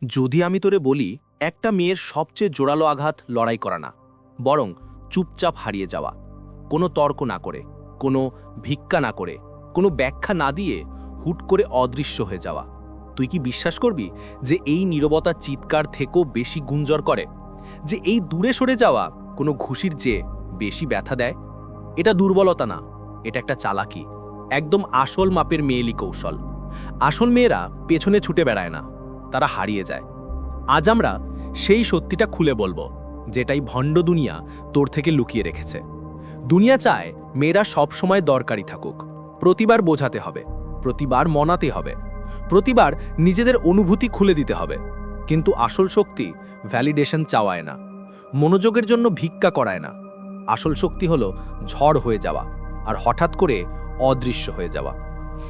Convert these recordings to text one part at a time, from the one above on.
যদি আমি তোরে বলি একটা মেয়ের সবচেয়ে জোরালো আঘাত লড়াই করা না, বরং চুপচাপ হারিয়ে যাওয়া, কোনো তর্ক না করে, কোনো ভিক্ষা না করে, কোনো ব্যাখ্যা না দিয়ে হুট করে অদৃশ্য হয়ে যাওয়া, তুই কি বিশ্বাস করবি যে এই নীরবতা চিৎকার থেকেও বেশি গুঞ্জর করে? যে এই দূরে সরে যাওয়া কোনো ঘুষির চেয়ে বেশি ব্যথা দেয়? এটা দুর্বলতা না, এটা একটা চালাকি, একদম আসল মাপের মেয়েলি কৌশল। আসল মেয়েরা পেছনে ছুটে বেড়ায় না, তারা হারিয়ে যায়। আজ আমরা সেই সত্যিটা খুলে বলবো, যেটাই ভণ্ড দুনিয়া তোর থেকে লুকিয়ে রেখেছে। দুনিয়া চায় মেয়েরা সব সময় দরকারি থাকুক, প্রতিবার বোঝাতে হবে, প্রতিবার মনাতে হবে, প্রতিবার নিজেদের অনুভূতি খুলে দিতে হবে। কিন্তু আসল শক্তি ভ্যালিডেশন চাওয়ায় না, মনোযোগের জন্য ভিক্ষা করায় না। আসল শক্তি হলো ঝড় হয়ে যাওয়া আর হঠাৎ করে অদৃশ্য হয়ে যাওয়া।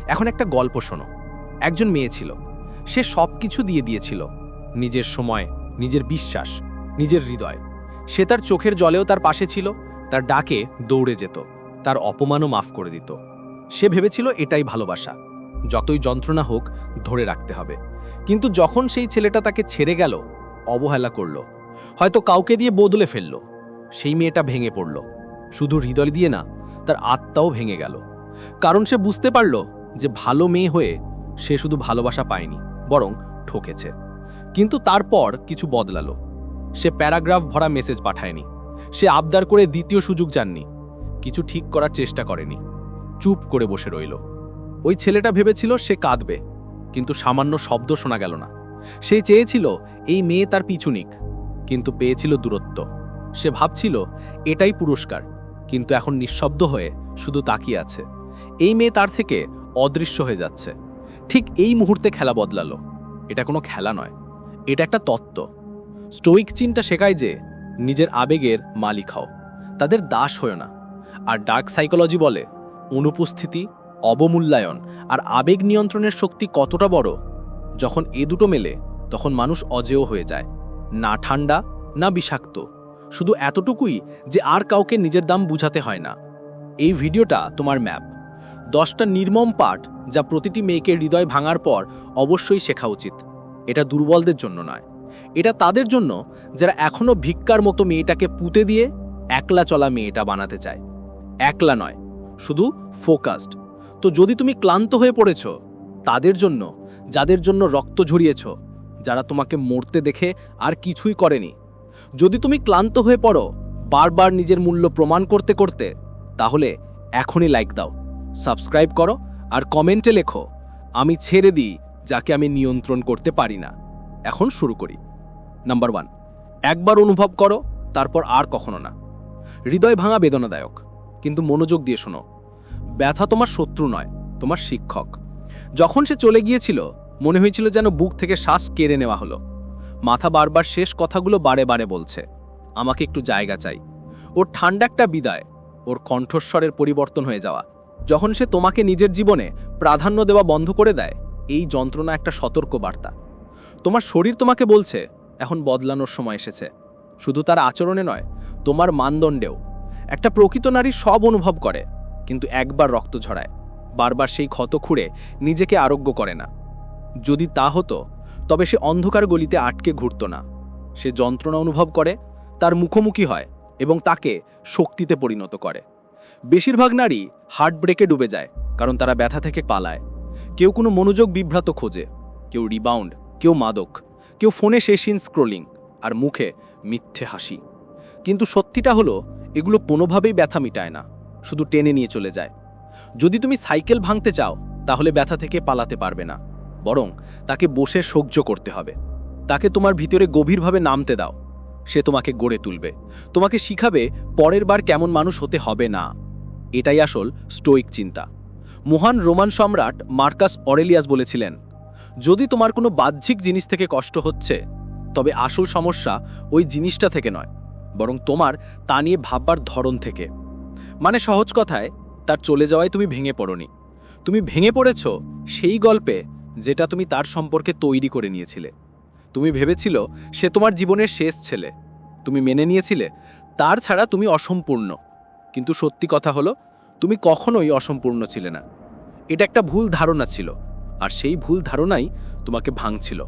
এখন একটা গল্প শোনো। একজন মেয়ে ছিল, সে সব কিছু দিয়ে দিয়েছিল, নিজের সময়, নিজের বিশ্বাস, নিজের হৃদয়। সে তার চোখের জলেও তার পাশে ছিল, তার ডাকে দৌড়ে যেত, তার অপমানও মাফ করে দিত। সে ভেবেছিল এটাই ভালোবাসা, যতই যন্ত্রণা হোক ধরে রাখতে হবে। কিন্তু যখন সেই ছেলেটা তাকে ছেড়ে গেল, অবহেলা করল, হয়তো কাউকে দিয়ে বদলে ফেলল, সেই মেয়েটা ভেঙে পড়ল। শুধু হৃদয় দিয়ে না, তার আত্মাও ভেঙে গেল। কারণ সে বুঝতে পারল যে ভালো মেয়ে হয়ে সে শুধু ভালোবাসা পায়নি, বরং ঠকেছে। কিন্তু তারপর কিছু বদলালো। সে প্যারাগ্রাফ ভরা মেসেজ পাঠায়নি, সে আবদার করে দ্বিতীয় সুযোগ চাননি, কিছু ঠিক করার চেষ্টা করেনি, চুপ করে বসে রইল। ওই ছেলেটা ভেবেছিল সে কাঁদবে, কিন্তু সামান্য শব্দ শোনা গেল না। সে চেয়েছিল এই মেয়ে তার পিছু নিক, কিন্তু পেয়েছিল দূরত্ব। সে ভাবছিল এটাই পুরস্কার, কিন্তু এখন নিঃশব্দ হয়ে শুধু তাকিয়ে আছে। এই মেয়ে তার থেকে অদৃশ্য হয়ে যাচ্ছে। ঠিক এই মুহূর্তে খেলা বদলালো। এটা কোনো খেলা নয়, এটা একটা তত্ত্ব। স্টোইক চিন্তা শেখায় যে নিজের আবেগের মালিক হও, তাদের দাস হয়েও না। আর ডার্ক সাইকোলজি বলে অনুপস্থিতি, অবমূল্যায়ন আর আবেগ নিয়ন্ত্রণের শক্তি কতটা বড়। যখন এ দুটো মেলে, তখন মানুষ অজেয় হয়ে যায়, না ঠান্ডা না বিষাক্ত, শুধু এতটুকুই যে আর কাউকে নিজের দাম বুঝাতে হয় না। এই ভিডিওটা তোমার ম্যাপ, 10টা নির্মম পাঠ যা প্রতিটি মেয়েকে হৃদয় ভাঙার পর অবশ্যই শেখা উচিত। এটা দুর্বলদের জন্য নয়, এটা তাদের জন্য যারা এখনো ভিক্ষার মতো মেয়েটাকে পুঁতে দিয়ে একলা চলা মেয়েটা বানাতে চায়। একলা নয়, শুধু ফোকাসড। তো যদি তুমি ক্লান্ত হয়ে পড়েছ, তাদের জন্য, যাদের জন্য রক্ত ঝরিয়েছ, যারা তোমাকে মরতে দেখে আর কিছুই করেনি। যদি তুমি ক্লান্ত হয়ে পড়ো বারবার নিজের মূল্য প্রমাণ করতে করতে, তাহলে এখনই লাইক দাও, সাবস্ক্রাইব করো আর কমেন্টে লেখো, আমি ছেড়ে দিই যাকে আমি নিয়ন্ত্রণ করতে পারি না। এখন শুরু করি। নাম্বার 1, একবার অনুভব করো, তারপর আর কখনো না। হৃদয় ভাঙা বেদনাদায়ক, কিন্তু মনোযোগ দিয়ে শোনো। ব্যথা তোমার শত্রু নয়, তোমার শিক্ষক। যখন সে চলে গিয়েছিল, মনে হয়েছিল যেন বুক থেকে শ্বাস কেড়ে নেওয়া হলো। মাথা বারবার শেষ কথাগুলো বারে বারে বলছে, আমাকে একটু জায়গা চাই। ওর ঠান্ডা একটা বিদায়, ওর কণ্ঠস্বরের পরিবর্তন হয়ে যাওয়া। যখন সে তোমাকে নিজের জীবনে প্রাধান্য দেওয়া বন্ধ করে দেয়, এই যন্ত্রণা একটা সতর্ক বার্তা। তোমার শরীর তোমাকে বলছে এখন বদলানোর সময় এসেছে। শুধু তার আচরণে নয়, তোমার মানদণ্ডেও। একটা প্রকৃত নারী সব অনুভব করে, কিন্তু একবার রক্ত ঝরায়, বারবার সেই ক্ষত খুঁড়ে নিজেকে আরোগ্য করে না। যদি তা হতো, তবে সে অন্ধকার গলিতে আটকে ঘুরত না। সে যন্ত্রণা অনুভব করে, তার মুখোমুখি হয় এবং তাকে শক্তিতে পরিণত করে। বেশিরভাগ নারী হার্টব্রেকে ডুবে যায়, কারণ তারা ব্যথা থেকে পালায়। কেউ কোনো মনোযোগ বিভ্রাত খোঁজে, কেউ রিবাউন্ড, কেউ মাদক, কেউ ফোনে শেষিন স্ক্রোলিং, আর মুখে মিথ্যে হাসি। কিন্তু সত্যিটা হলো, এগুলো কোনোভাবেই ব্যথা মিটায় না, শুধু টেনে নিয়ে চলে যায়। যদি তুমি সাইকেল ভাঙতে চাও, তাহলে ব্যথা থেকে পালাতে পারবে না, বরং তাকে বসে সহ্য করতে হবে। তাকে তোমার ভিতরে গভীরভাবে নামতে দাও। সে তোমাকে গড়ে তুলবে, তোমাকে শিখাবে পরের বার কেমন মানুষ হতে হবে না। এটাই আসল স্টোইক চিন্তা। মহান রোমান সম্রাট মার্কাস অরেলিয়াস বলেছিলেন, যদি তোমার কোনো বাহ্যিক জিনিস থেকে কষ্ট হচ্ছে, তবে আসল সমস্যা ওই জিনিসটা থেকে নয়, বরং তোমার তা নিয়ে ভাববার ধরন থেকে। মানে সহজ কথায়, তার চলে যাওয়ায় তুমি ভেঙে পড়োনি, তুমি ভেঙে পড়েছ সেই গল্পে যেটা তুমি তার সম্পর্কে তৈরি করে নিয়েছিলে। তুমি ভেবেছিল সে তোমার জীবনের শেষ ছেলে, তুমি মেনে নিয়েছিলে তার ছাড়া তুমি অসম্পূর্ণ। কিন্তু সত্যি কথা হলো, তুমি কখনোই অসম্পূর্ণ ছিলে না। এটা একটা ভুল ধারণা ছিল, আর সেই ভুল ধারণাই তোমাকে ভাঙছিল।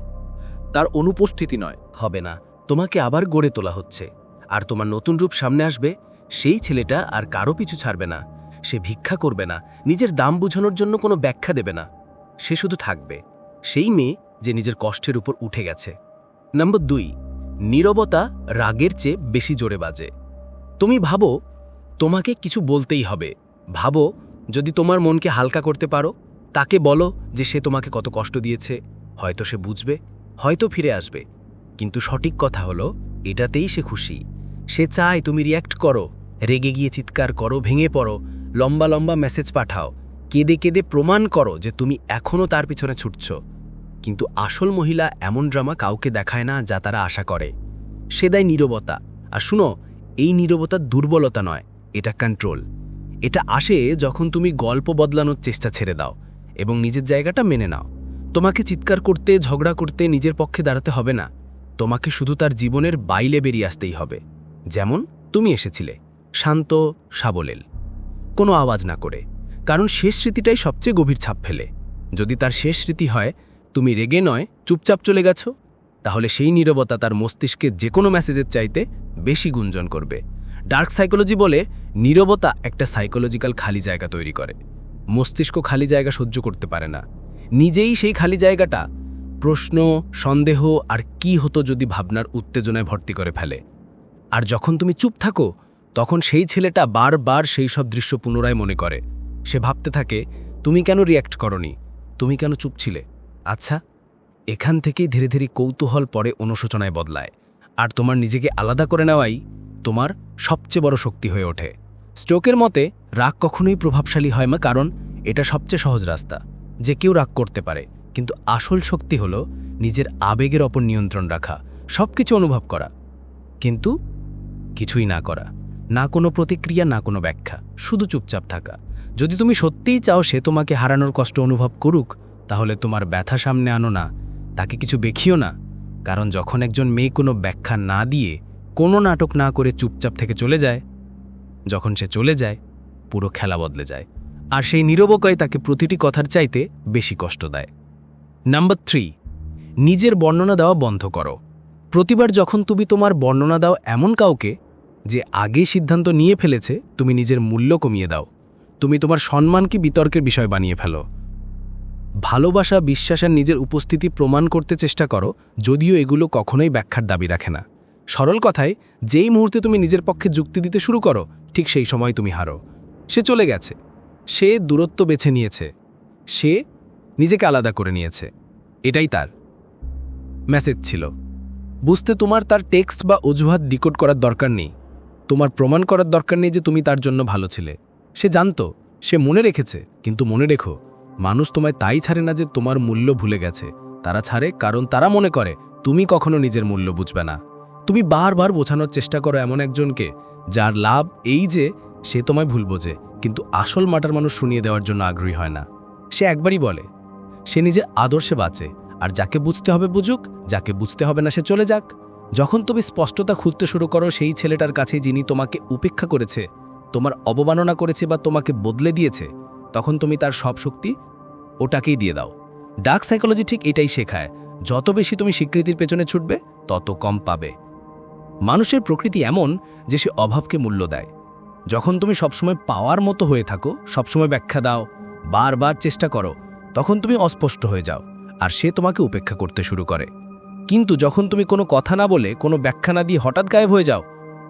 তার অনুপস্থিতি নয়। হবে না, তোমাকে আবার গড়ে তোলা হচ্ছে। আর তোমার নতুন রূপ সামনে আসবে। সেই ছেলেটা আর কারো পিছু ছাড়বে না। সে ভিক্ষা করবে না, নিজের দাম বোঝানোর জন্য কোনো ব্যাখ্যা দেবে না। সে শুধু থাকবে, সেই মেয়ে যে নিজের কষ্টের উপর উঠে গেছে। নম্বর 2, নীরবতা রাগের চেয়ে বেশি জোরে বাজে। তুমি ভাবো তোমাকে কিছু বলতেই হবে। ভাবো যদি তোমার মনকে হালকা করতে পারো, তাকে বলো যে সে তোমাকে কত কষ্ট দিয়েছে। হয়তো সে বুঝবে, হয়তো ফিরে আসবে। কিন্তু সঠিক কথা হলো এটাতেই সে খুশি। সে চায় তুমি রিয়্যাক্ট করো, রেগে গিয়ে চিৎকার করো, ভেঙে পড়ো, লম্বা লম্বা মেসেজ পাঠাও, কেঁদে কেঁদে প্রমাণ করো যে তুমি এখনও তার পিছনে ছুটছ। কিন্তু আসল মহিলা এমন ড্রামা কাউকে দেখায় না যা তারা আশা করে। সে দেয় নীরবতা। আর শুনো, এই নীরবতা দুর্বলতা নয়, এটা কন্ট্রোল। এটা আসে যখন তুমি গল্প বদলানোর চেষ্টা ছেড়ে দাও এবং নিজের জায়গাটা মেনে নাও। তোমাকে চিৎকার করতে, ঝগড়া করতে নিজের পক্ষে দাঁড়াতে হবে না। তোমাকে শুধু তার জীবনের বাইরে বেরিয়ে আসতেই হবে, যেমন তুমি এসেছিলে, শান্ত, সাবলীল, কোনো আওয়াজ না করে। কারণ শেষ স্মৃতিটাই সবচেয়ে গভীর ছাপ ফেলে। যদি তার শেষ স্মৃতি হয় তুমি রেগে নয় চুপচাপ চলে গেছো, তাহলে সেই নীরবতা তার মস্তিষ্কে যে কোনো মেসেজের চাইতে বেশি গুঞ্জন করবে। ডার্ক সাইকোলজি বলে নীরবতা একটা সাইকোলজিক্যাল খালি জায়গা তৈরি করে। মস্তিষ্ক খালি জায়গা সহ্য করতে পারে না। নিজেই সেই খালি জায়গাটা প্রশ্ন, সন্দেহ আর কি হতো যদি ভাবনার উত্তেজনায় ভর্তি করে ফেলে। আর যখন তুমি চুপ থাকো তখন সেই ছেলেটা বারবার সেই সব দৃশ্য পুনরায় মনে করে। সে ভাবতে থাকে তুমি কেন রিয়্যাক্ট করনি, তুমি কেন চুপ ছিলে। আচ্ছা, এখান থেকেই ধীরে ধীরে কৌতূহল পরে অনুশোচনায় বদলায়। আর তোমার নিজেকে আলাদা করে নেওয়াই তোমার সবচেয়ে বড় শক্তি হয়ে ওঠে। স্টোকের মতে রাগ কখনোই প্রভাবশালী হয় না, কারণ এটা সবচেয়ে সহজ রাস্তা। যে কেউ রাগ করতে পারে, কিন্তু আসল শক্তি হলো নিজের আবেগের ওপর নিয়ন্ত্রণ রাখা, সবকিছু অনুভব করা কিন্তু কিছুই না করা, না কোনো প্রতিক্রিয়া, না কোনো ব্যাখ্যা, শুধু চুপচাপ থাকা। যদি তুমি সত্যিই চাও সে তোমাকে হারানোর কষ্ট অনুভব করুক, তাহলে তোমার ব্যথা সামনে আনো না, তাকে কিছু দেখিও না। কারণ যখন একজন মেয়ে কোনো ব্যাখ্যা না দিয়ে, কোনো নাটক না করে চুপচাপ থেকে চলে যায়, যখন সে চলে যায় পুরো খেলা বদলে যায়। আর সেই নীরবতাই তাকে প্রতিটি কথার চাইতে বেশি কষ্ট দেয়। নাম্বার 3, নিজের বর্ণনা দেওয়া বন্ধ করো। প্রতিবার যখন তুমি তোমার বর্ণনা দাও এমন কাউকে যে আগে সিদ্ধান্ত নিয়ে ফেলেছে, তুমি নিজের মূল্য কমিয়ে দাও। তুমি তোমার সম্মানকে বিতর্কের বিষয় বানিয়ে ফেলো। ভালোবাসা, বিশ্বাস আর নিজের উপস্থিতি প্রমাণ করতে চেষ্টা করো, যদিও এগুলো কখনোই ব্যাখ্যার দাবি রাখে না। সরল কথায়, যেই মুহূর্তে তুমি নিজের পক্ষে যুক্তি দিতে শুরু করো, ঠিক সেই সময় তুমি হারো। সে চলে গেছে, সে দূরত্ব বেছে নিয়েছে, সে নিজেকে আলাদা করে নিয়েছে। এটাই তার মেসেজ ছিল। বুঝতে তোমার তার টেক্সট বা অজুহাত ডিকোড করার দরকার নেই। তোমার প্রমাণ করার দরকার নেই যে তুমি তার জন্য ভালো ছিলে। সে জানতো, সে মনে রেখেছে। কিন্তু মনে রেখো, মানুষ তোমায় তাই ছাড়ে না যে তোমার মূল্য ভুলে গেছে। তারা ছাড়ে কারণ তারা মনে করে তুমি কখনো নিজের মূল্য বুঝবে না। তুমি বারবার বোঝানোর চেষ্টা করো এমন একজনকে যার লাভ এই যে সে তোমায় ভুল বোঝে, কিন্তু আসল মাটার মানুষ শুনিয়ে দেওয়ার জন্য আগ্রহী হয় না। সে একবারই বলে, সে নিজের আদর্শে বাঁচে। আর যাকে বুঝতে হবে বুঝুক, যাকে বুঝতে হবে না সে চলে যাক। যখন তুমি স্পষ্টতা খুঁজতে শুরু করো সেই ছেলেটার কাছে যিনি তোমাকে উপেক্ষা করেছে, তোমার অবমাননা করেছে বা তোমাকে বদলে দিয়েছে, তখন তুমি তার সব শক্তি ওটাকেই দিয়ে দাও। ডার্ক সাইকোলজি ঠিক এটাই শেখায়, যত বেশি তুমি স্বীকৃতির পেছনে ছুটবে তত কম পাবে। মানুষের প্রকৃতি এমন যে সে অভাবকে মূল্য দেয়। যখন তুমি সবসময় পাওয়ার মতো হয়ে থাকো, সবসময় ব্যাখ্যা দাও, বারবার চেষ্টা করো, তখন তুমি অস্পষ্ট হয়ে যাও আর সে তোমাকে উপেক্ষা করতে শুরু করে। কিন্তু যখন তুমি কোনো কথা না বলে, কোনো ব্যাখ্যা না দিয়ে হঠাৎ গায়েব হয়ে যাও,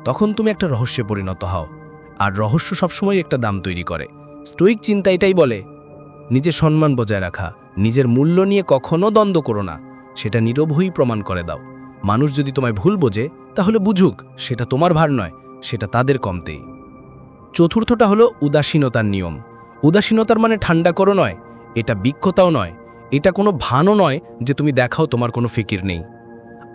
তখন তুমি একটা রহস্যে পরিণত হও। আর রহস্য সবসময় একটা দাম তৈরি করে। স্টোইক চিন্তা এটাই বলে, নিজের সম্মান বজায় রাখা, নিজের মূল্য নিয়ে কখনো দ্বন্দ্ব করো না, সেটা নীরবই প্রমাণ করে দাও। মানুষ যদি তোমায় ভুল বোঝে, তাহলে বুঝুক সেটা তোমার ভার নয়, সেটা তাদের কমতেই। চতুর্থটা হলো উদাসীনতার নিয়ম। উদাসীনতার মানে ঠান্ডা করো নয়, এটা বিক্ষতাও নয়, এটা কোনো ভানও নয় যে তুমি দেখাও তোমার কোনো ফিকির নেই।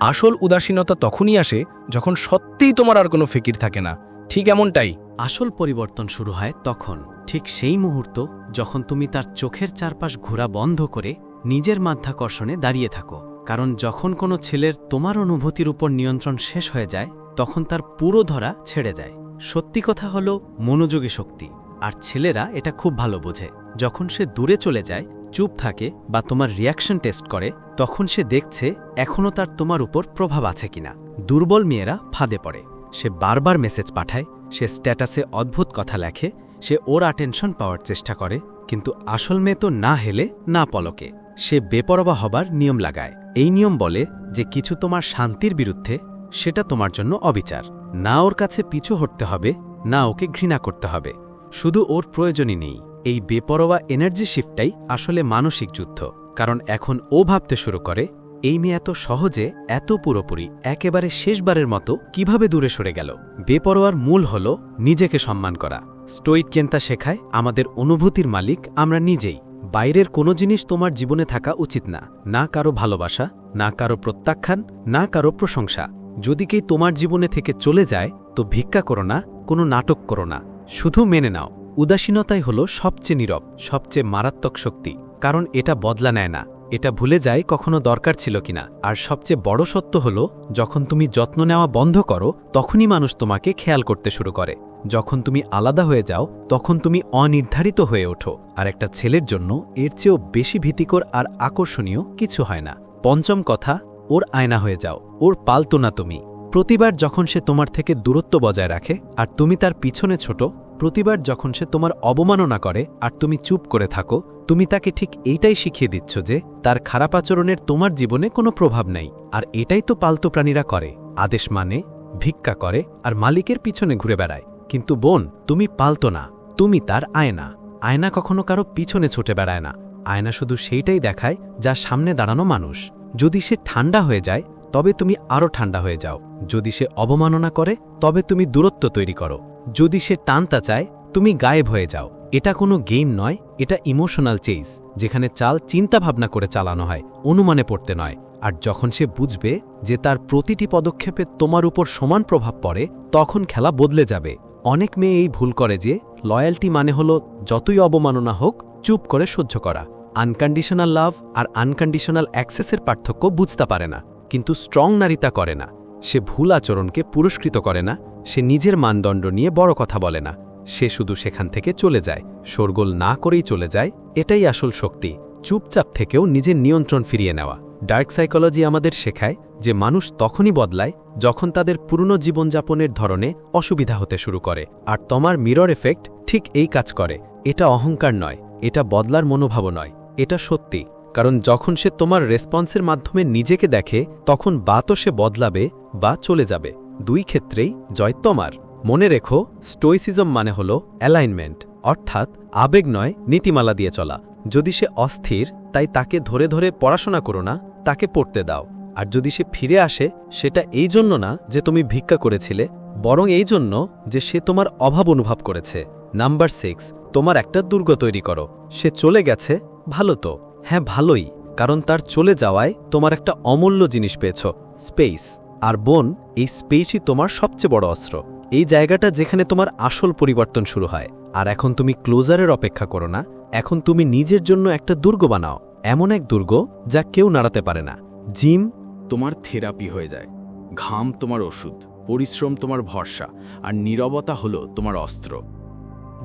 আসল উদাসীনতা তখনই আসে যখন সত্যিই তোমার আর কোনো ফিকির থাকে না। ঠিক এমনটাই আসল পরিবর্তন শুরু হয় তখন, ঠিক সেই মুহূর্ত যখন তুমি তার চোখের চারপাশ ঘোরা বন্ধ করে নিজের মাধ্যাকর্ষণে দাঁড়িয়ে থাকো। কারণ যখন কোনো ছেলের তোমার অনুভূতির উপর নিয়ন্ত্রণ শেষ হয়ে যায়, তখন তার পুরো ধরা ছেড়ে যায়। সত্যি কথা হলো মনোযোগী শক্তি, আর ছেলেরা এটা খুব ভালো বোঝে। যখন সে দূরে চলে যায়, চুপ থাকে বা তোমার রিয়াকশন টেস্ট করে, তখন সে দেখছে এখনও তার তোমার উপর প্রভাব আছে কিনা। দুর্বল মেয়েরা ফাঁদে পড়ে। সে বারবার মেসেজ পাঠায়, সে স্ট্যাটাসে অদ্ভুত কথা লেখে, সে ওর অ্যাটেনশন পাওয়ার চেষ্টা করে, কিন্তু আসল মেয়ে তো না হেলে না পলকে। সে বেপরোয়া হবার নিয়ম লাগায়। এই নিয়ম বলে যে কিছু তোমার শান্তির বিরুদ্ধে, সেটা তোমার জন্য অবিচার। না ওর কাছে পিছু হটতে হবে, না ওকে ঘৃণা করতে হবে, শুধু ওর প্রয়োজনই নেই। এই বেপরোয়া এনার্জি শিফটটাই আসলে মানসিক যুদ্ধ। কারণ এখন ও ভাবতে শুরু করে, এই মেয়ে এত সহজে, এত পুরোপুরি, একেবারে শেষবারের মতো কিভাবে দূরে সরে গেল। বেপরোয়ার মূল হল নিজেকে সম্মান করা। স্টোইক চিন্তা শেখায় আমাদের অনুভূতির মালিক আমরা নিজেই। বাইরের কোনো জিনিস তোমার জীবনে থাকা উচিত না, না কারো ভালোবাসা, না কারো প্রত্যাখ্যান, না কারো প্রশংসা। যদি কেউ তোমার জীবনে থেকে চলে যায় তো ভিক্ষা করো না, কোনো নাটক করো না, শুধু মেনে নাও। উদাসীনতাই হলো সবচেয়ে নীরব, সবচেয়ে মারাত্মক শক্তি, কারণ এটা বদলা নেয় না, এটা ভুলে যায় কখনো দরকার ছিল কিনা। আর সবচেয়ে বড় সত্য হলো, যখন তুমি যত্ন নেওয়া বন্ধ করো তখনই মানুষ তোমাকে খেয়াল করতে শুরু করে। যখন তুমি আলাদা হয়ে যাও তখন তুমি অনির্ধারিত হয়ে ওঠো। আর একটা ছেলের জন্য এর চেয়েও বেশি ভীতিকর আর আকর্ষণীয় কিছু হয় না। পঞ্চম কথা, ওর আয়না হয়ে যাও, ওর পালতো না তুমি। প্রতিবার যখন সে তোমার থেকে দূরত্ব বজায় রাখে আর তুমি তার পিছনে ছোট, প্রতিবার যখন সে তোমার অবমাননা করে আর তুমি চুপ করে থাকো, তুমি তাকে ঠিক এইটাই শিখিয়ে দিচ্ছ যে তার খারাপ আচরণের তোমার জীবনে কোনো প্রভাব নেই। আর এটাই তো পালতু প্রাণীরা করে, আদেশ মানে, ভিক্ষা করে আর মালিকের পিছনে ঘুরে বেড়ায়। কিন্তু বোন, তুমি পালতো না, তুমি তার আয়না। আয়না কখনো কারো পিছনে ছুটে বেড়ায় না। আয়না শুধু সেইটাই দেখায় যা সামনে দাঁড়ানো মানুষ। যদি সে ঠান্ডা হয়ে যায় তবে তুমি আরও ঠান্ডা হয়ে যাও। যদি সে অবমাননা করে তবে তুমি দূরত্ব তৈরি করো। যদি সে টানতে চায় তুমি গায়েব হয়ে যাও। এটা কোনো গেম নয়, এটা ইমোশনাল চেইজ, যেখানে চাল চিন্তা ভাবনা করে চালানো হয়, অনুমানে পড়তে নয়। আর যখন সে বুঝবে যে তার প্রতিটি পদক্ষেপে তোমার উপর সমান প্রভাব পড়ে, তখন খেলা বদলে যাবে। অনেক মেয়ে এই ভুল করে যে লয়্যালটি মানে হলো যতই অবমাননা হোক চুপ করে সহ্য করা। আনকন্ডিশনাল লাভ আর আনকন্ডিশনাল অ্যাক্সেসের পার্থক্য বুঝতে পারে না। কিন্তু স্ট্রং নারী তা করে না। সে ভুল আচরণকে পুরস্কৃত করে না, সে নিজের মানদণ্ড নিয়ে বড় কথা বলে না, সে শুধু সেখান থেকে চলে যায়, শোরগোল না করেই চলে যায়। এটাই আসল শক্তি, চুপচাপ থেকেও নিজের নিয়ন্ত্রণ ফিরিয়ে নেওয়া। ডার্ক সাইকোলজি আমাদের শেখায় যে মানুষ তখনই বদলায় যখন তাদের পুরনো জীবনযাপনের ধরনে অসুবিধা হতে শুরু করে। আর তোমার মিরর এফেক্ট ঠিক এই কাজ করে। এটা অহংকার নয়, এটা বদলার মনোভাব নয়, এটা সত্যি। কারণ যখন সে তোমার রেসপন্সের মাধ্যমে নিজেকে দেখে, তখন বা তো সে বদলাবে বা চলে যাবে। দুই ক্ষেত্রেই জয় তোমার। মনে রেখো, স্টোইসিজম মানে হলো অ্যালাইনমেন্ট, অর্থাৎ আবেগ নয়, নীতিমালা দিয়ে চলা। যদি সে অস্থির, তাই তাকে ধরে ধরে পড়াশোনা করো না, তাকে পড়তে দাও। আর যদি সে ফিরে আসে, সেটা এই জন্য না যে তুমি ভিক্ষা করেছিলে, বরং এই জন্য যে সে তোমার অভাব অনুভব করেছে। নাম্বার 6, তোমার একটা দুর্গ তৈরি করো। সে চলে গেছে, ভালো তো, হ্যাঁ ভালোই, কারণ তার চলে যাওয়ায় তোমার একটা অমূল্য জিনিস পেয়েছ, স্পেস। আর বোন, এই স্পেসই তোমার সবচেয়ে বড় অস্ত্র। এই জায়গাটা যেখানে তোমার আসল পরিবর্তন শুরু হয়। আর এখন তুমি ক্লোজারের অপেক্ষা করো না, এখন তুমি নিজের জন্য একটা দুর্গ বানাও, এমন এক দুর্গ যা কেউ নাড়াতে পারে না। জিম তোমার থেরাপি হয়ে যায়, ঘাম তোমার ওষুধ, পরিশ্রম তোমার ভরসা, আর নীরবতা হলো তোমার অস্ত্র।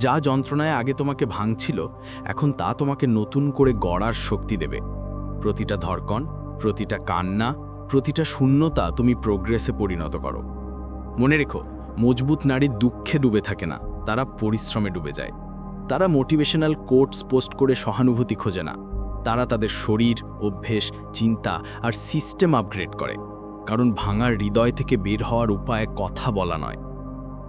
যা যন্ত্রণায় আগে তোমাকে ভাঙছিল, এখন তা তোমাকে নতুন করে গড়ার শক্তি দেবে। প্রতিটা ধড়কন, প্রতিটা কান্না, প্রতিটা শূন্যতা তুমি প্রোগ্রেসে পরিণত করো। মনে রেখো, মজবুত নারী দুঃখে ডুবে থাকে না, তারা পরিশ্রমে ডুবে যায়। তারা মোটিভেশনাল কোটস পোস্ট করে সহানুভূতি খোঁজে না, তারা তাদের শরীর, অভ্যেস, চিন্তা আর সিস্টেম আপগ্রেড করে। কারণ ভাঙার হৃদয় থেকে বের হওয়ার উপায় কথা বলা নয়।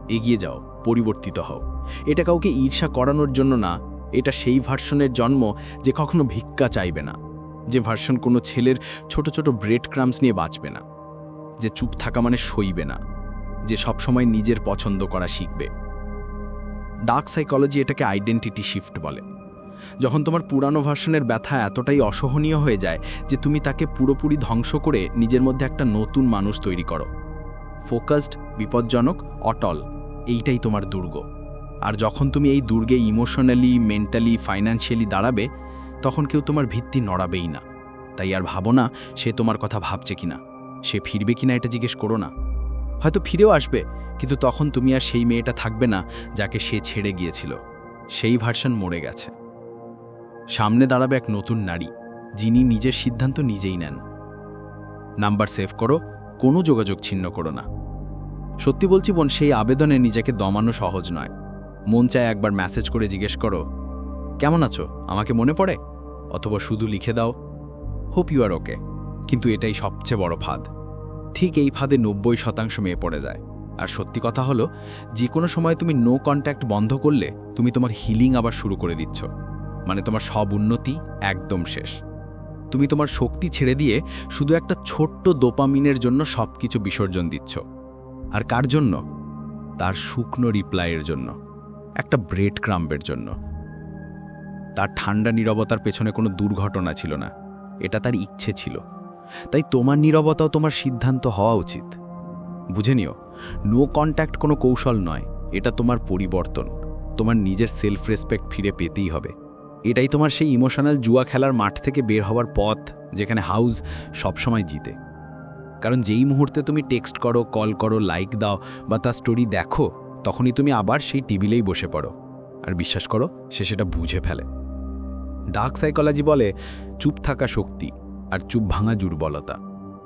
এগিয়ে যাও, পরিবর্তিত হও। এটা কাউকে ঈর্ষা করানোর জন্য না, এটা সেই ভার্সনের জন্ম যে কখনো ভিক্ষা চাইবে না, যে ভার্সন কোনো ছেলের ছোট ছোট ব্রেড ক্রামস নিয়ে বাঁচবে না, যে চুপ থাকা মানে সইবে না, যে সবসময় নিজের পছন্দ করা শিখবে। ডার্ক সাইকোলজি এটাকে আইডেন্টিটি শিফট বলে। যখন তোমার পুরানো ভার্সনের ব্যথা এতটাই অসহনীয় হয়ে যায় যে তুমি তাকে পুরোপুরি ধ্বংস করে নিজের মধ্যে একটা নতুন মানুষ তৈরি করো। ফোকাসড, বিপজ্জনক, অটল, এইটাই তোমার দুর্গ। আর যখন তুমি এই দুর্গে ইমোশনালি, মেন্টালি, ফাইন্যান্সিয়ালি দাঁড়াবে, তখন কেউ তোমার ভিত্তি নড়াবেই না। তাই আর ভাবো না সে তোমার কথা ভাবছে কিনা, সে ফিরবে কিনা এটা জিজ্ঞেস করো না। হয়তো ফিরেও আসবে, কিন্তু তখন তুমি আর সেই মেয়েটা থাকবে না যাকে সে ছেড়ে গিয়েছিল। সেই ভার্সন মরে গেছে। সামনে দাঁড়াবে এক নতুন নারী, যিনি নিজের সিদ্ধান্ত নিজেই নেন। নাম্বার সেভ করো, কোনো যোগাযোগ ছিন্ন করো না। সত্যি বলছি বোন, সেই আবেদনে নিজেকে দমানো সহজ নয়। মন চায় একবার মেসেজ করে জিজ্ঞেস করো, কেমন আছো, আমাকে মনে পড়ে? অথবা শুধু লিখে দাও, হোপ ইউ আর ওকে। কিন্তু এটাই সবচেয়ে বড় ফাঁদ। ঠিক এই ফাঁদে 90% মেয়ে পড়ে যায়। আর সত্যি কথা হলো, যে কোনো সময় তুমি নো কন্ট্যাক্ট বন্ধ করলে তুমি তোমার হিলিং আবার শুরু করে দিচ্ছ। মানে তোমার সব উন্নতি একদম শেষ। তুমি তোমার শক্তি ছেড়ে দিয়ে শুধু একটা ছোট্ট ডোপামিনের জন্য সবকিছু বিসর্জন দিচ্ছ। আর কার জন্য? তার শুকনো রিপ্লাইয়ের জন্য, একটা ব্রেড ক্রাম্বের জন্য। তার ঠান্ডা নীরবতার পেছনে কোনো দুর্ঘটনা ছিল না, এটা তার ইচ্ছে ছিল। তাই তোমার নীরবতাও তোমার সিদ্ধান্ত হওয়া উচিত। বুঝে নিও, নো কন্ট্যাক্ট কোনো কৌশল নয়, এটা তোমার পরিবর্তন। তোমার নিজের সেলফ রেসপেক্ট ফিরে পেতেই হবে। এটাই তোমার সেই ইমোশনাল জুয়া খেলার মাঠ থেকে বের হওয়ার পথ, যেখানে হাউস সবসময় জিতে। কারণ যেই মুহূর্তে তুমি টেক্সট করো, কল করো, লাইক দাও বা তার স্টোরি দেখো, তখনই তুমি আবার সেই টেবিলেই বসে পড়ো। আর বিশ্বাস করো, সে সেটা বুঝে ফেলে। ডার্ক সাইকোলজি বলে চুপ থাকা শক্তি আর চুপ ভাঙা দুর্বলতা।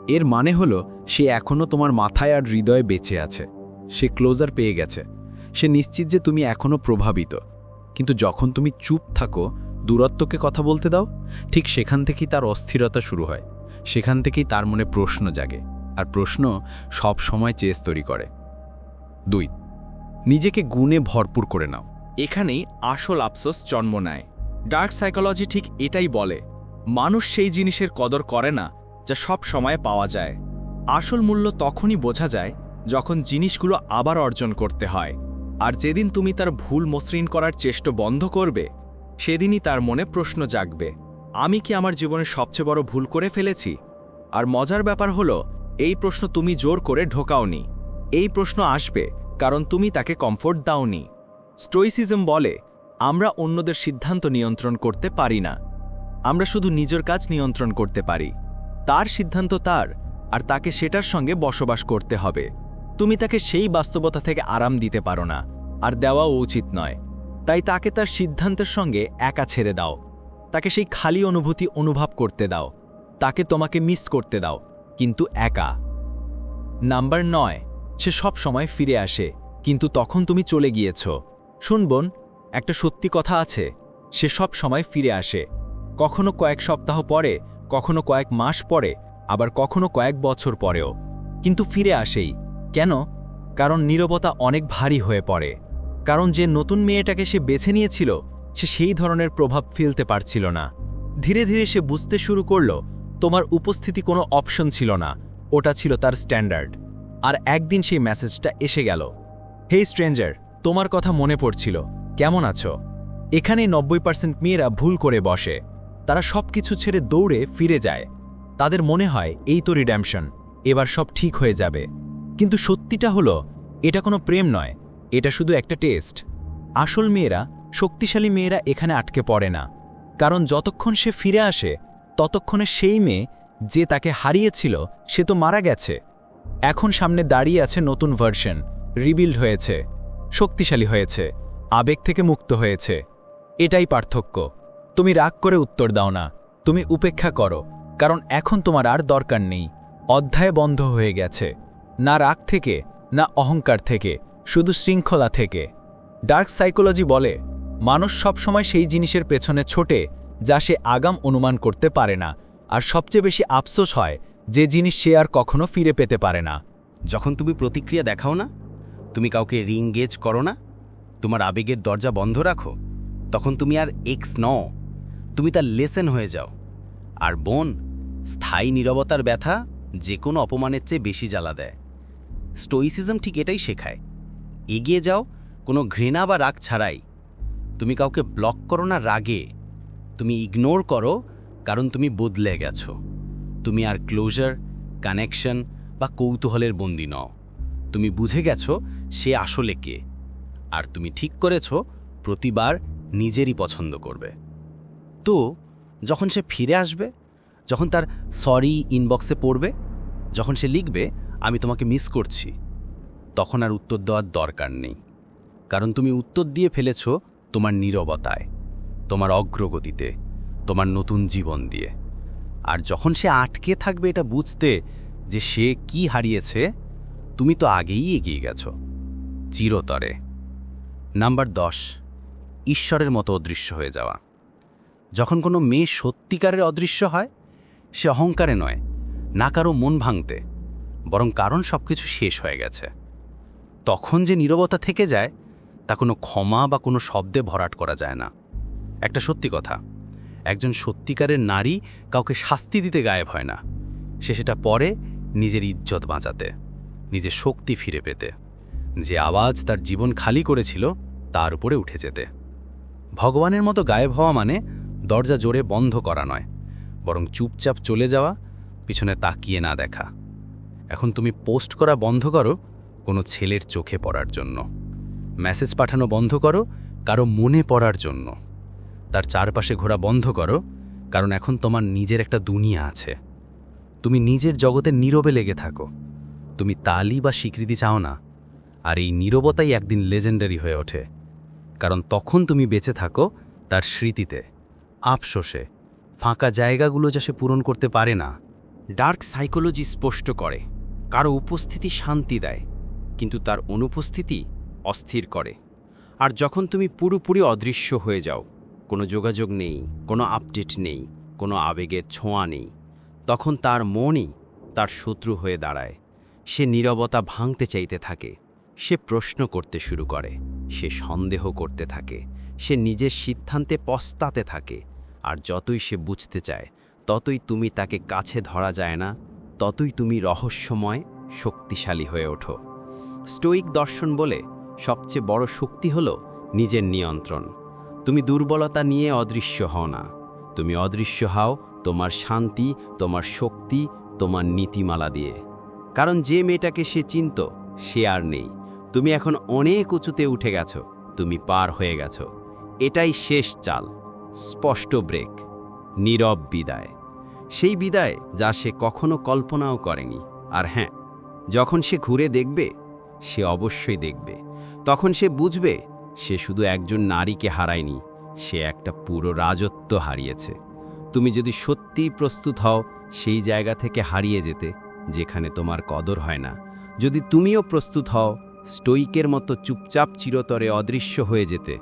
এর মানে হলো সে এখনও তোমার মাথায় আর হৃদয়ে বেঁচে আছে। সে ক্লোজার পেয়ে গেছে, সে নিশ্চিত যে তুমি এখনও প্রভাবিত। কিন্তু যখন তুমি চুপ থাকো, দূরত্বকে কথা বলতে দাও, ঠিক সেখান থেকেই তার অস্থিরতা শুরু হয়। সেখান থেকেই তার মনে প্রশ্ন জাগে, আর প্রশ্ন সব সময় চেস তৈরি করে। 2, নিজেকে গুণে ভরপুর করে নাও। এখানেই আসল আফসোস জন্ম নেয়। ডার্ক সাইকোলজি ঠিক এটাই বলে, মানুষ সেই জিনিসের কদর করে না যা সব সময় পাওয়া যায়। আসল মূল্য তখনই বোঝা যায় যখন জিনিসগুলো আবার অর্জন করতে হয়। আর যেদিন তুমি তার ভুল মসৃণ করার চেষ্টা বন্ধ করবে, সেদিনই তার মনে প্রশ্ন জাগবে, আমি কি আমার জীবনের সবচেয়ে বড় ভুল করে ফেলেছি? আর মজার ব্যাপার হলো, এই প্রশ্ন তুমি জোর করে ঢোকাওনি। এই প্রশ্ন আসবে কারণ তুমি তাকে কমফোর্ট দাওনি। স্টোইসিজম বলে, আমরা অন্যদের সিদ্ধান্ত নিয়ন্ত্রণ করতে পারি না, আমরা শুধু নিজের কাজ নিয়ন্ত্রণ করতে পারি। তার সিদ্ধান্ত তার, আর তাকে সেটার সঙ্গে বসবাস করতে হবে। তুমি তাকে সেই বাস্তবতা থেকে আরাম দিতে পারো না, আর দেওয়াও উচিত নয়। তাই তাকে তার সিদ্ধান্তের সঙ্গে একা ছেড়ে দাও। তাকে সেই খালি অনুভূতি অনুভব করতে দাও। তাকে তোমাকে মিস করতে দাও, কিন্তু একা। নাম্বার 9, সে সব সময় ফিরে আসে, কিন্তু তখন তুমি চলে গিয়েছ। শুনবোন, একটা সত্যি কথা আছে, সে সব সময় ফিরে আসে। কখনো কয়েক সপ্তাহ পরে, কখনো কয়েক মাস পরে, আবার কখনো কয়েক বছর পরেও, কিন্তু ফিরে আসেই। কেন? কারণ নীরবতা অনেক ভারী হয়ে পড়ে। কারণ যে নতুন মেয়েটাকে সে বেছে নিয়েছিল, সে সেই ধরনের প্রভাব ফেলতে পারছিল না। ধীরে ধীরে সে বুঝতে শুরু করল, তোমার উপস্থিতি কোনো অপশন ছিল না, ওটা ছিল তার স্ট্যান্ডার্ড। আর একদিন সেই মেসেজটা এসে গেল, হে স্ট্রেঞ্জার, তোমার কথা মনে পড়ছিল, কেমন আছো? এখানে 90% মেয়েরা ভুল করে বসে। তারা সব কিছু ছেড়ে দৌড়ে ফিরে যায়। তাদের মনে হয় এই তো রিডেম্পশন, এবার সব ঠিক হয়ে যাবে। কিন্তু সত্যিটা হলো, এটা কোনো প্রেম নয়, এটা শুধু একটা টেস্ট। আসল মেয়েরা, শক্তিশালী মেয়েরা এখানে আটকে পড়ে না। কারণ যতক্ষণ সে ফিরে আসে, ততক্ষণে সেই মেয়ে যে তাকে হারিয়েছিল সে তো মারা গেছে। এখন সামনে দাঁড়িয়ে আছে নতুন ভার্সন, রিবিল্ড হয়েছে, শক্তিশালী হয়েছে, আবেগ থেকে মুক্ত হয়েছে। এটাই পার্থক্য। তুমি রাগ করে উত্তর দাও না, তুমি উপেক্ষা করো, কারণ এখন তোমার আর দরকার নেই। অধ্যায় বন্ধ হয়ে গেছে, না রাগ থেকে, না অহংকার থেকে, শুধু শৃঙ্খলা থেকে। ডার্ক সাইকোলজি বলে, মানুষ সবসময় সেই জিনিসের পেছনে ছোটে যা সে আগাম অনুমান করতে পারে না, আর সবচেয়ে বেশি আফসোস হয় যে জিনিস সে আর কখনো ফিরে পেতে পারে না। যখন তুমি প্রতিক্রিয়া দেখাও না, তুমি কাউকে রিংগেজ করো না, তোমার আবেগের দরজা বন্ধ রাখো, তখন তুমি আর এক্স নও, তুমি তার লেসেন হয়ে যাও। আর বোন, স্থায়ী নীরবতার ব্যথা যে কোনো অপমানের চেয়ে বেশি জ্বালা দেয়। স্টোইসিজম ঠিক এটাই শেখায়। এগিয়ে যাও কোনো ঘৃণা বা রাগ ছাড়াই। তুমি কাউকে ব্লক করো না রাগে, তুমি ইগনোর করো, কারণ তুমি বদলে গেছো। তুমি আর ক্লোজার, কানেকশন বা কৌতূহলের বন্দী নও। তুমি বুঝে গেছো সে আসলে কে, আর তুমি ঠিক করেছো প্রতিবার নিজেরই পছন্দ করবে। তো যখন সে ফিরে আসবে, যখন তার সরি ইনবক্সে পড়বে, যখন সে লিখবে আমি তোমাকে মিস করছি, তখন আর উত্তর দেওয়ার দরকার নেই। কারণ তুমি উত্তর দিয়ে ফেলেছো তোমার নীরবতায়, তোমার অগ্রগতিতে, তোমার নতুন জীবন দিয়ে। আর যখন সে আটকে থাকবে এটা বুঝতে যে সে কি হারিয়েছে, তুমি তো আগেই এগিয়ে গেছ চিরতরে। নাম্বার 10, ঈশ্বরের মতো অদৃশ্য হয়ে যাওয়া। যখন কোনো মেয়ে সত্যিকারের অদৃশ্য হয়, সে অহংকারে নয়, না কারো মন ভাঙতে, বরং কারণ সবকিছু শেষ হয়ে গেছে। তখন যে নীরবতা থেকে যায় তা কোনো ক্ষমা বা কোনো শব্দে ভরাট করা যায় না। একটা সত্যি কথা, একজন সত্যিকারের নারী কাউকে শাস্তি দিতে গায়েব হয় না। সে সেটা পরে নিজের ইজ্জত বাঁচাতে, নিজের শক্তি ফিরে পেতে, যে আওয়াজ তার জীবন খালি করেছিল তার উপরে উঠে যেতে। ভগবানের মতো গায়েব হওয়া মানে দরজা জোরে বন্ধ করা নয়, বরং চুপচাপ চলে যাওয়া, পিছনে তাকিয়ে না দেখা। এখন তুমি পোস্ট করা বন্ধ করো কোনো ছেলের চোখে পড়ার জন্য, মেসেজ পাঠানো বন্ধ করো কারো মনে পড়ার জন্য, তার চারপাশে ঘোরা বন্ধ করো কারণ এখন তোমার নিজের একটা দুনিয়া আছে। তুমি নিজের জগতে নীরবে লেগে থাকো। তুমি তালি বা স্বীকৃতি চাও না, আর এই নীরবতাই একদিন লেজেন্ডারি হয়ে ওঠে, কারণ তখন তুমি বেঁচে থাকো তার স্মৃতিতে, আফসোসে, ফাঁকা জায়গাগুলো যা সে পূরণ করতে পারে না। ডার্ক সাইকোলজি স্পষ্ট করে, কারো উপস্থিতি শান্তি দেয়, কিন্তু তার অনুপস্থিতি অস্থির করে। আর যখন তুমি পুরোপুরি অদৃশ্য হয়ে যাও, কোনো যোগাযোগ নেই, কোনো আপডেট নেই, কোনো আবেগের ছোঁয়া নেই, তখন তার মনই তার শত্রু হয়ে দাঁড়ায়। সে নীরবতা ভাঙতে চাইতে থাকে, সে প্রশ্ন করতে শুরু করে, সে সন্দেহ করতে থাকে, সে নিজের সিদ্ধান্তে পস্তাতে থাকে। আর যতই সে বুঝতে চায়, ততই তুমি তাকে কাছে ধরা যায় না, ততই তুমি রহস্যময়, শক্তিশালী হয়ে ওঠো। স্টোইক দর্শন বলে সবচেয়ে বড় শক্তি হল নিজের নিয়ন্ত্রণ। তুমি দুর্বলতা নিয়ে অদৃশ্য হও না, তুমি অদৃশ্য হও তোমার শান্তি, তোমার শক্তি, তোমার নীতিমালা দিয়ে। কারণ যে মেয়েটাকে সে চিনত সে আর নেই। তুমি এখন অনেক উঁচুতে উঠে গেছো, তুমি পার হয়ে গেছো। এটাই শেষ চাল, স্পষ্ট ব্রেক, নীরব বিদায়। সেই বিদায় যা সে কখনো কল্পনাও করেনি। আর হ্যাঁ, যখন সে ঘুরে দেখবে, সে অবশ্যই দেখবে, তখন সে বুঝবে সে শুধু একজন নারীকে হারায়নি, সে একটা পুরো রাজত্ব হারিয়েছে। তুমি যদি সত্যিই প্রস্তুত হও সেই জায়গা থেকে হারিয়ে যেতে যেখানে তোমার কদর হয় না, যদি তুমিও প্রস্তুত হও স্টোইকের মতো চুপচাপ চিরতরে অদৃশ্য হয়ে যেতে,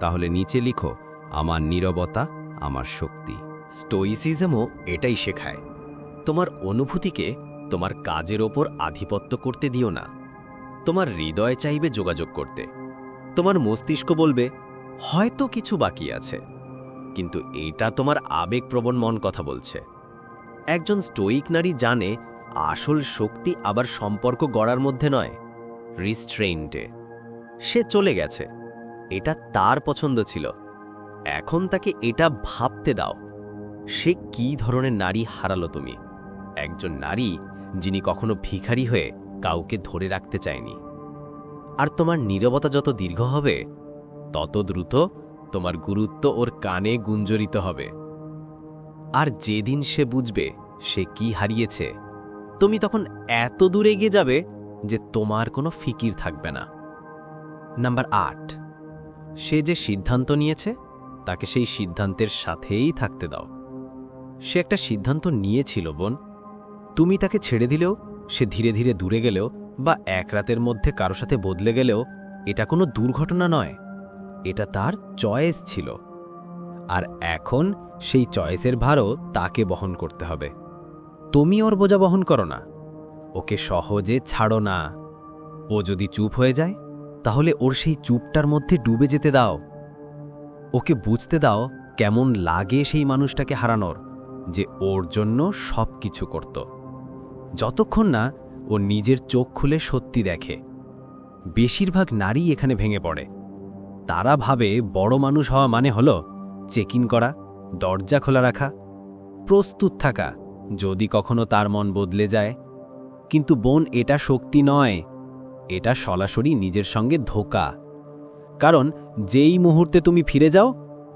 তাহলে নিচে লিখো, আমার নীরবতা আমার শক্তি। স্টোইসিজমও এটাই শেখায়, তোমার অনুভূতিকে তোমার কাজের ওপর আধিপত্য করতে দিও না। তোমার হৃদয় চাইবে যোগাযোগ করতে, তোমার মস্তিষ্ক বলবে হয়তো কিছু বাকি আছে, কিন্তু এইটা তোমার আবেগপ্রবণ মন কথা বলছে। একজন স্টোইক নারী জানে আসল শক্তি আবার সম্পর্ক গড়ার মধ্যে নয়, রিস্ট্রেইন্টে। সে চলে গেছে, এটা তার পছন্দ ছিল, এখন তাকে এটা ভাবতে দাও, সে কি ধরনের নারী হারালো তুমি। একজন নারী যিনি কখনো ভিখারি হয়ে কাউকে ধরে রাখতে চায়নি। আর তোমার নীরবতা যত দীর্ঘ হবে, তত দ্রুত তোমার গুরুত্ব ওর কানে গুঞ্জরিত হবে। আর যেদিন সে বুঝবে সে কি হারিয়েছে, তুমি তখন এত দূরে এগিয়ে যাবে যে তোমার কোনো ফিকির থাকবে না। নাম্বার 8, সে যে সিদ্ধান্ত নিয়েছে তাকে সেই সিদ্ধান্তের সাথেই থাকতে দাও। সে একটা সিদ্ধান্ত নিয়েছিল বোন, তুমি তাকে ছেড়ে দিলেও, সে ধীরে ধীরে দূরে গেলেও বা এক রাতের মধ্যে কারো সাথে বদলে গেলেও এটা কোনো দুর্ঘটনা নয়, এটা তার চয়েস ছিল। আর এখন সেই চয়েসের ভারও তাকে বহন করতে হবে। তুমি ওর বোঝা বহন করো না, ওকে সহজে ছাড়ো না। ও যদি চুপ হয়ে যায়, তাহলে ওর সেই চুপটার মধ্যে ডুবে যেতে দাও। ওকে বুঝতে দাও কেমন লাগে সেই মানুষটাকে হারানোর, যে ওর জন্য সব কিছু করত, যতক্ষণ না ও নিজের চোখ খুলে সত্যি দেখে। বেশিরভাগ নারী এখানে ভেঙে পড়ে। তারা ভাবে বড় মানুষ হওয়া মানে হলো চেক ইন করা, দরজা খোলা রাখা, প্রস্তুত থাকা যদি কখনো তার মন বদলে যায়। কিন্তু বোন, এটা শক্তি নয়, এটা সরাসরি নিজের সঙ্গে ধোঁকা। কারণ যেই মুহূর্তে তুমি ফিরে যাও,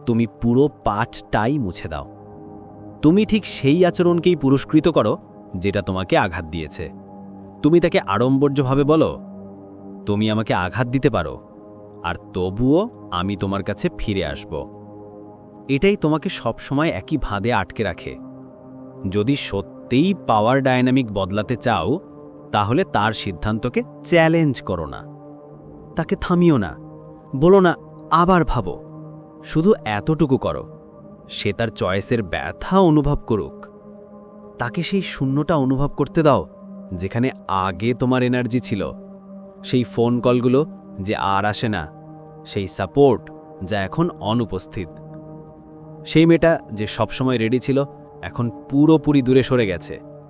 তুমি পুরো পাঠটাই মুছে দাও। তুমি ঠিক সেই আচরণকেই পুরস্কৃত করো যেটা তোমাকে আঘাত দিয়েছে। তুমি তাকে আড়ম্বর্যভাবে বলো, তুমি আমাকে আঘাত দিতে পারো, আর তবুও আমি তোমার কাছে ফিরে আসব। এটাই তোমাকে সবসময় একই ভাঁদে আটকে রাখে। যদি সত্যিই পাওয়ার ডায়নামিক বদলাতে চাও, তাহলে তার সিদ্ধান্তকে চ্যালেঞ্জ করো না, তাকে থামিও না, বলো না আবার ভাবো, শুধু এতটুকু করো, সে তার চয়েসের ব্যথা অনুভব করুক। তাকে সেই শূন্যটা অনুভব করতে দাও যেখানে আগে তোমার এনার্জি ছিল, সেই ফোন কলগুলো যে আর আসে না, সেই সাপোর্ট যা এখন অনুপস্থিত, সেই মেয়েটা যে সবসময় রেডি ছিল এখন পুরোপুরি দূরে সরে গেছে।